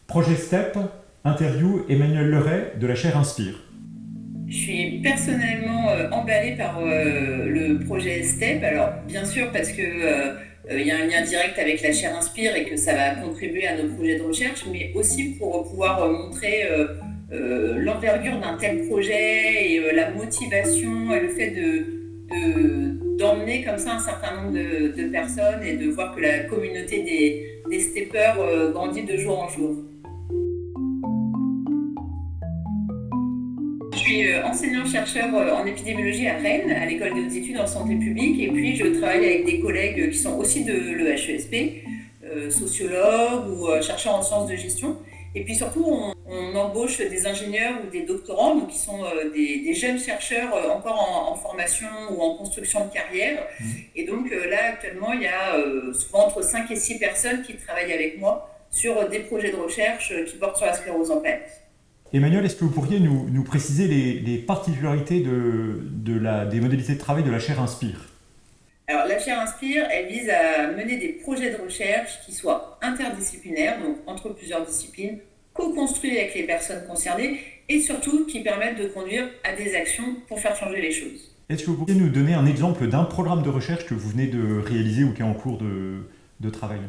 Projet STEP, interview Emmanuel Leray de la chaire Inspire. Je suis personnellement emballée par le projet STEP. Alors, bien sûr, parce que il y a un lien direct avec la chaire Inspire et que ça va contribuer à nos projets de recherche, mais aussi pour pouvoir montrer l'envergure d'un tel projet et la motivation et le fait d'emmener comme ça un certain nombre de personnes et de voir que la communauté des steppers grandit de jour en jour. Je suis enseignant-chercheur en épidémiologie à Rennes, à l'école des hautes études en santé publique, et puis je travaille avec des collègues qui sont aussi de l'EHESP, sociologues ou chercheurs en sciences de gestion. Et puis surtout, on embauche des ingénieurs ou des doctorants, donc qui sont des jeunes chercheurs encore en formation ou en construction de carrière. Et donc là, actuellement, il y a souvent entre 5 et 6 personnes qui travaillent avec moi sur des projets de recherche qui portent sur la sclérose en plaques. Emmanuel, est-ce que vous pourriez nous préciser les particularités des modalités de travail de la chaire Inspire? Alors, la chaire Inspire, elle vise à mener des projets de recherche qui soient interdisciplinaires, donc entre plusieurs disciplines, co-construits avec les personnes concernées et surtout qui permettent de conduire à des actions pour faire changer les choses. Est-ce que vous pourriez nous donner un exemple d'un programme de recherche que vous venez de réaliser ou qui est en cours de travail?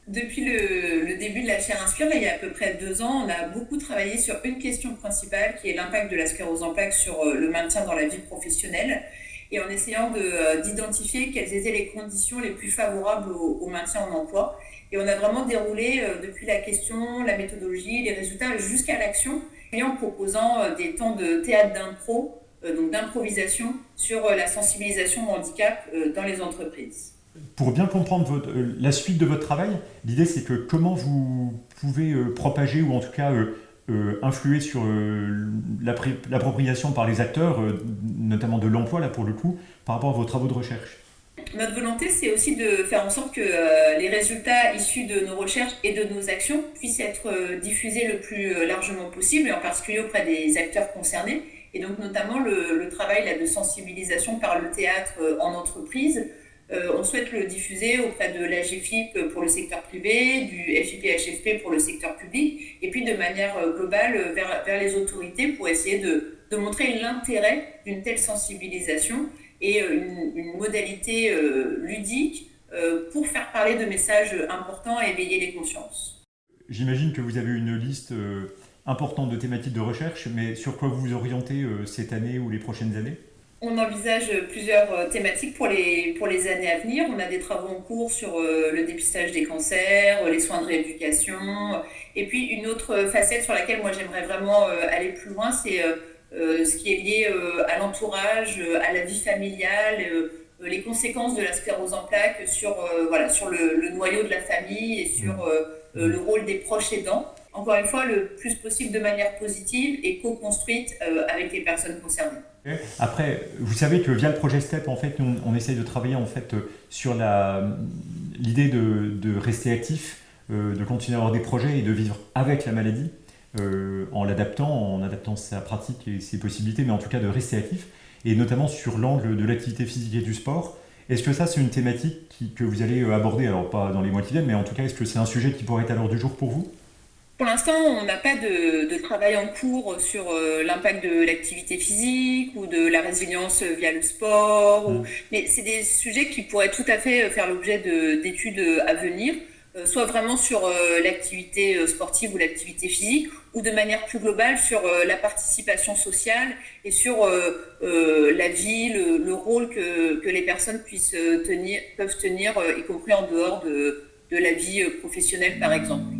Depuis le début de la chaire Inspire, il y a à peu près 2 ans, on a beaucoup travaillé sur une question principale qui est l'impact de la sclérose en plaques sur le maintien dans la vie professionnelle et en essayant d'identifier quelles étaient les conditions les plus favorables au maintien en emploi. Et on a vraiment déroulé depuis la question, la méthodologie, les résultats jusqu'à l'action et en proposant des temps de théâtre d'impro, donc d'improvisation sur la sensibilisation au handicap dans les entreprises. Pour bien comprendre la suite de votre travail, l'idée c'est que comment vous pouvez propager ou en tout cas influer sur l'appropriation par les acteurs, notamment de l'emploi là pour le coup, par rapport à vos travaux de recherche. Notre volonté, c'est aussi de faire en sorte que les résultats issus de nos recherches et de nos actions puissent être diffusés le plus largement possible, et en particulier auprès des acteurs concernés. Et donc notamment le travail là, de sensibilisation par le théâtre en entreprise. On souhaite le diffuser auprès de l'AGFIP pour le secteur privé, du FIP-HFP pour le secteur public, et puis de manière globale vers les autorités pour essayer de montrer l'intérêt d'une telle sensibilisation et une modalité ludique pour faire parler de messages importants et éveiller les consciences. J'imagine que vous avez une liste importante de thématiques de recherche, mais sur quoi vous vous orientez cette année ou les prochaines années? On envisage plusieurs thématiques pour les années à venir. On a des travaux en cours sur le dépistage des cancers, les soins de rééducation. Et puis une autre facette sur laquelle moi j'aimerais vraiment aller plus loin, c'est ce qui est lié à l'entourage, à la vie familiale, les conséquences de la sclérose en plaques sur le noyau de la famille et sur le rôle des proches aidants. Encore une fois, le plus possible de manière positive et co-construite avec les personnes concernées. Après, vous savez que via le projet STEP, en fait, on essaye de travailler en fait sur l'idée de rester actif, de continuer à avoir des projets et de vivre avec la maladie, en adaptant sa pratique et ses possibilités, mais en tout cas de rester actif, et notamment sur l'angle de l'activité physique et du sport. Est-ce que ça, c'est une thématique que vous allez aborder, alors pas dans les mois qui viennent, mais en tout cas, est-ce que c'est un sujet qui pourrait être à l'ordre du jour pour vous? Pour l'instant, on n'a pas de travail en cours sur l'impact de l'activité physique ou de la résilience via le sport. Mais c'est des sujets qui pourraient tout à fait faire l'objet d'études à venir, soit vraiment sur l'activité sportive ou l'activité physique, ou de manière plus globale sur la participation sociale et sur la vie, le rôle que les personnes peuvent tenir, y compris en dehors de la vie professionnelle par exemple.